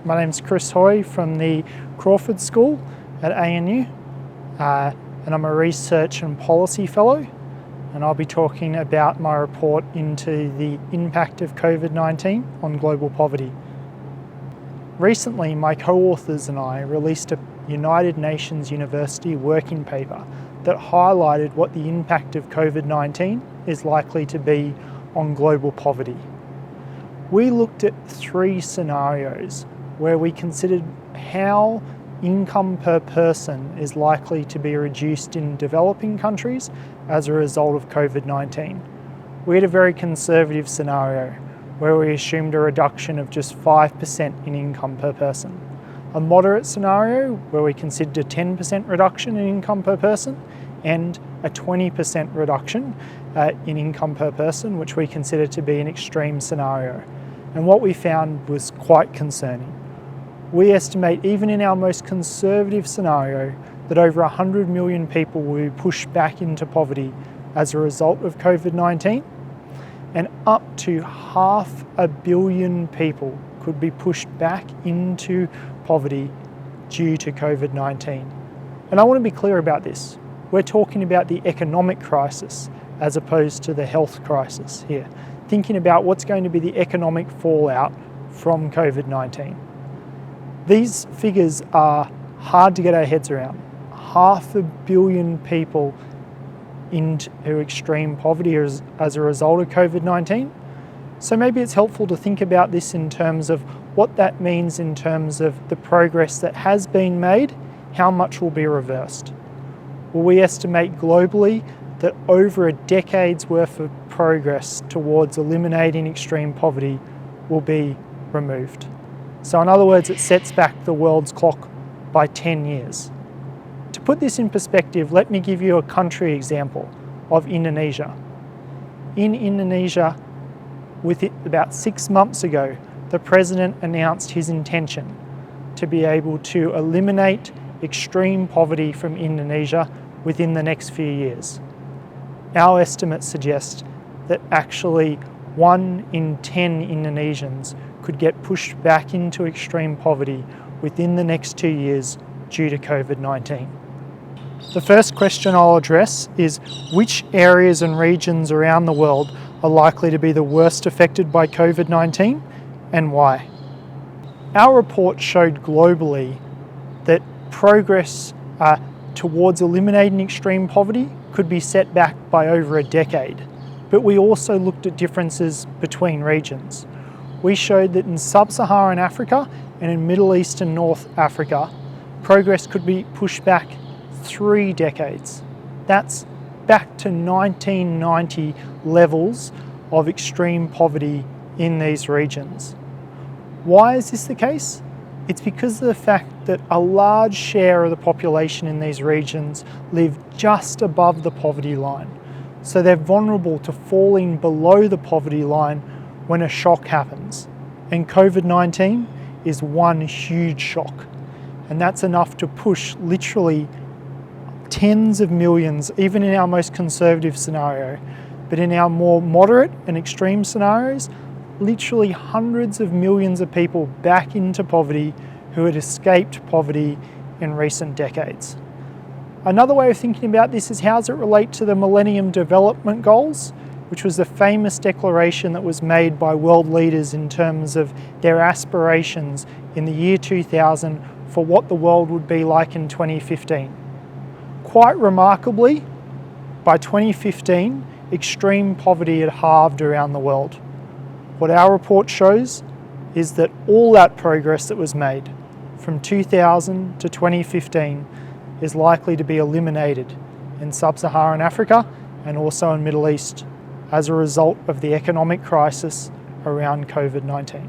My name's Chris Hoy from the Crawford School at ANU, and I'm a Research and Policy Fellow, and I'll be talking about my report into the impact of COVID-19 on global poverty. Recently, my co-authors and I released a United Nations University working paper that highlighted what the impact of COVID-19 is likely to be on global poverty. We looked at 3 scenarios where we considered how income per person is likely to be reduced in developing countries as a result of COVID-19. We had a very conservative scenario where we assumed a reduction of just 5% in income per person. A moderate scenario where we considered a 10% reduction in income per person and a 20% reduction in income per person, which we consider to be an extreme scenario. And what we found was quite concerning. We estimate, even in our most conservative scenario, that over 100 million people will be pushed back into poverty as a result of COVID-19, and up to 500 million people could be pushed back into poverty due to COVID-19. And I want to be clear about this. We're talking about the economic crisis as opposed to the health crisis here, thinking about what's going to be the economic fallout from COVID-19. These figures are hard to get our heads around. 500 million people into extreme poverty as a result of COVID-19. So maybe it's helpful to think about this in terms of what that means in terms of the progress that has been made, how much will be reversed. Well, we estimate globally that over a decade's worth of progress towards eliminating extreme poverty will be removed. So in other words, it sets back the world's clock by 10 years. To put this in perspective, let me give you a country example of Indonesia. In Indonesia, about 6 months ago, the president announced his intention to be able to eliminate extreme poverty from Indonesia within the next few years. Our estimates suggest that actually 1 in 10 Indonesians could get pushed back into extreme poverty within the next 2 years due to COVID-19. The first question I'll address is which areas and regions around the world are likely to be the worst affected by COVID-19 and why. Our report showed globally that progress towards eliminating extreme poverty could be set back by over a decade, but we also looked at differences between regions. We showed that in sub-Saharan Africa and in Middle East and North Africa, progress could be pushed back 3 decades. That's back to 1990 levels of extreme poverty in these regions. Why is this the case? It's because of the fact that a large share of the population in these regions live just above the poverty line. So they're vulnerable to falling below the poverty line when a shock happens. And COVID-19 is one huge shock. And that's enough to push literally tens of millions, even in our most conservative scenario. But in our more moderate and extreme scenarios, literally hundreds of millions of people back into poverty who had escaped poverty in recent decades. Another way of thinking about this is how does it relate to the Millennium Development Goals, which was the famous declaration that was made by world leaders in terms of their aspirations in the year 2000 for what the world would be like in 2015. Quite remarkably, by 2015, extreme poverty had halved around the world. What our report shows is that all that progress that was made from 2000 to 2015 is likely to be eliminated in sub-Saharan Africa and also in Middle East as a result of the economic crisis around COVID-19.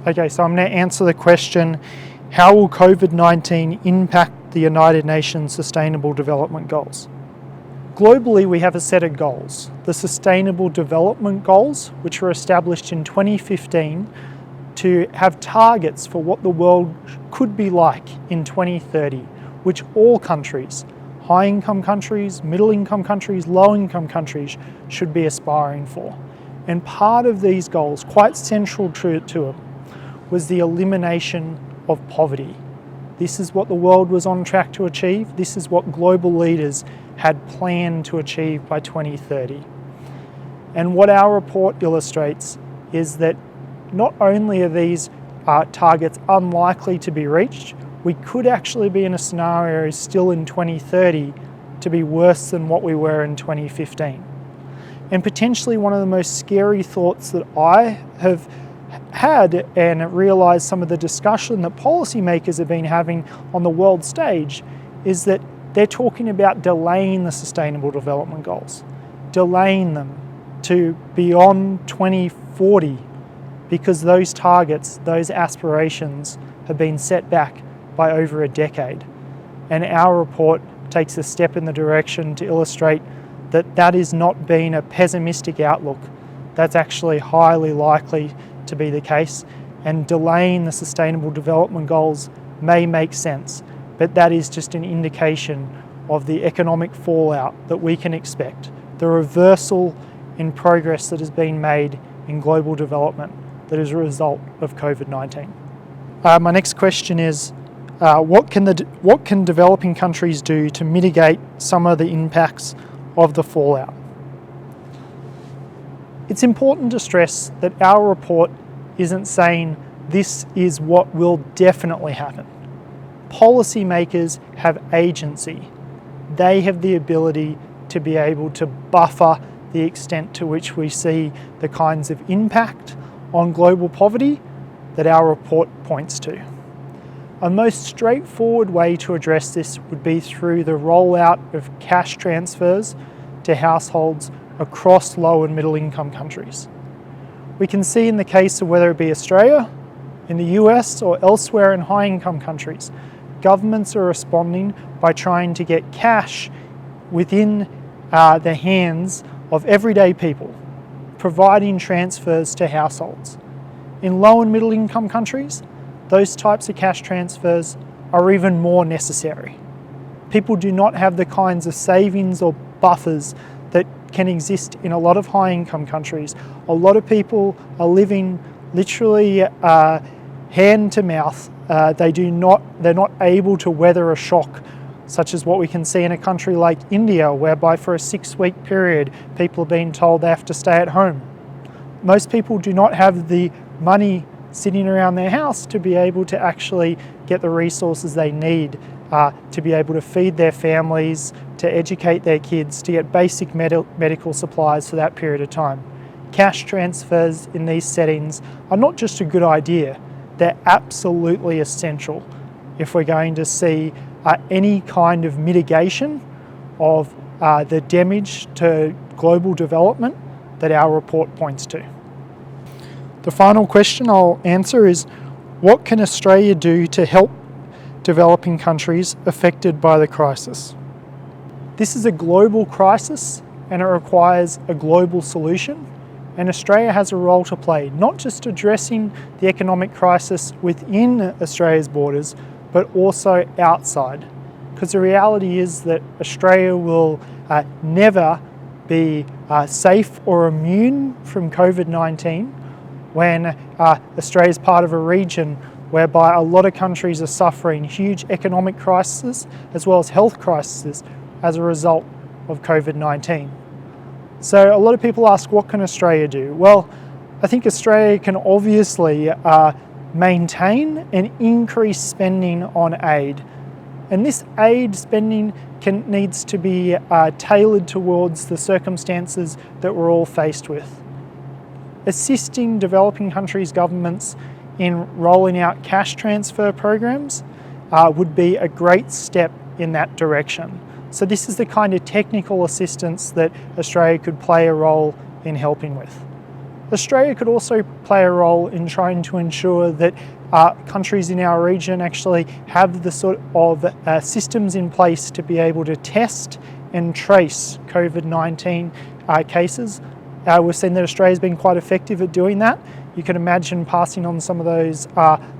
Okay, so I'm going to answer the question, how will COVID-19 impact the United Nations Sustainable Development Goals? Globally, we have a set of goals. The Sustainable Development Goals, which were established in 2015 to have targets for what the world could be like in 2030, which all countries, high-income countries, middle-income countries, low-income countries, should be aspiring for. And part of these goals, quite central to them, was the elimination of poverty. This is what the world was on track to achieve. This is what global leaders had planned to achieve by 2030. And what our report illustrates is that not only are these targets unlikely to be reached, we could actually be in a scenario still in 2030 to be worse than what we were in 2015. And potentially one of the most scary thoughts that I have had and realised some of the discussion that policymakers have been having on the world stage is that they're talking about delaying the Sustainable Development Goals, delaying them to beyond 2040 because those targets, those aspirations have been set back by over a decade. And our report takes a step in the direction to illustrate that that is not being a pessimistic outlook. That's actually highly likely to be the case, and delaying the Sustainable Development Goals may make sense, but that is just an indication of the economic fallout that we can expect, the reversal in progress that has been made in global development that is a result of COVID-19. My next question is, what can developing countries do to mitigate some of the impacts of the fallout? It's important to stress that our report isn't saying this is what will definitely happen. Policymakers have agency. They have the ability to be able to buffer the extent to which we see the kinds of impact on global poverty that our report points to. A most straightforward way to address this would be through the rollout of cash transfers to households across low and middle income countries. We can see in the case of whether it be Australia, in the US or elsewhere in high income countries, governments are responding by trying to get cash within the hands of everyday people, providing transfers to households. In low and middle income countries, those types of cash transfers are even more necessary. People do not have the kinds of savings or buffers that can exist in a lot of high income countries. A lot of people are living literally hand to mouth. They're not able to weather a shock such as what we can see in a country like India, whereby for a 6-week period people are being told they have to stay at home. Most people do not have the money sitting around their house to be able to actually get the resources they need to be able to feed their families, to educate their kids, to get basic medical supplies for that period of time. Cash transfers in these settings are not just a good idea, they're absolutely essential if we're going to see any kind of mitigation of the damage to global development that our report points to. The final question I'll answer is, what can Australia do to help developing countries affected by the crisis? This is a global crisis and it requires a global solution, and Australia has a role to play, not just addressing the economic crisis within Australia's borders, but also outside. Because the reality is that Australia will never be safe or immune from COVID-19 when Australia is part of a region whereby a lot of countries are suffering huge economic crises as well as health crises as a result of COVID-19. So a lot of people ask, what can Australia do? Well, I think Australia can obviously maintain and increase spending on aid. And this aid spending needs to be tailored towards the circumstances that we're all faced with. Assisting developing countries' governments in rolling out cash transfer programs would be a great step in that direction. So this is the kind of technical assistance that Australia could play a role in helping with. Australia could also play a role in trying to ensure that countries in our region actually have the sort of systems in place to be able to test and trace COVID-19 cases. We've seen that Australia's been quite effective at doing that. You can imagine passing on some of those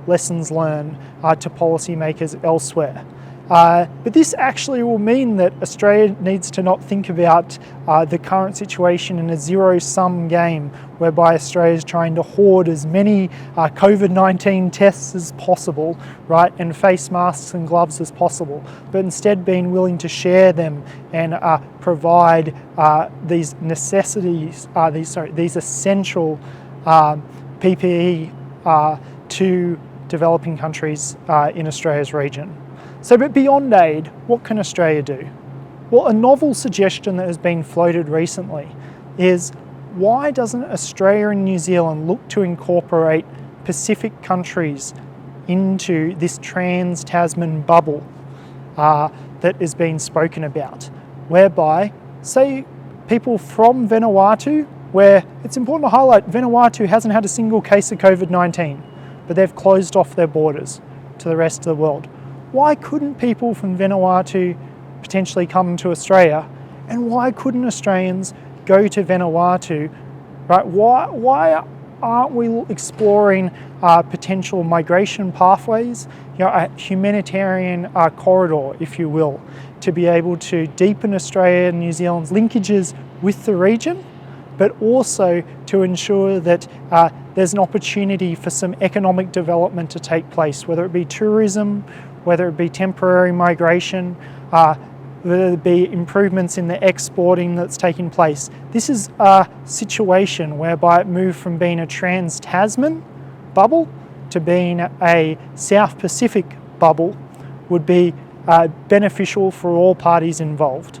lessons learned to policymakers elsewhere. But this actually will mean that Australia needs to not think about the current situation in a zero-sum game, whereby Australia is trying to hoard as many COVID-19 tests as possible, right, and face masks and gloves as possible, but instead being willing to share them and provide these necessities, these essential PPE to developing countries in Australia's region. So, but beyond aid, what can Australia do? Well, a novel suggestion that has been floated recently is, why doesn't Australia and New Zealand look to incorporate Pacific countries into this trans-Tasman bubble that is being spoken about, whereby, say, people from Vanuatu, where it's important to highlight Vanuatu hasn't had a single case of COVID-19, but they've closed off their borders to the rest of the world. Why couldn't people from Vanuatu potentially come to Australia? And why couldn't Australians go to Vanuatu? Right? Why aren't we exploring potential migration pathways, a humanitarian corridor, if you will, to be able to deepen Australia and New Zealand's linkages with the region, but also to ensure that there's an opportunity for some economic development to take place, whether it be tourism, whether it be temporary migration, whether it be improvements in the exporting that's taking place. This is a situation whereby it moved from being a trans-Tasman bubble to being a South Pacific bubble would be beneficial for all parties involved.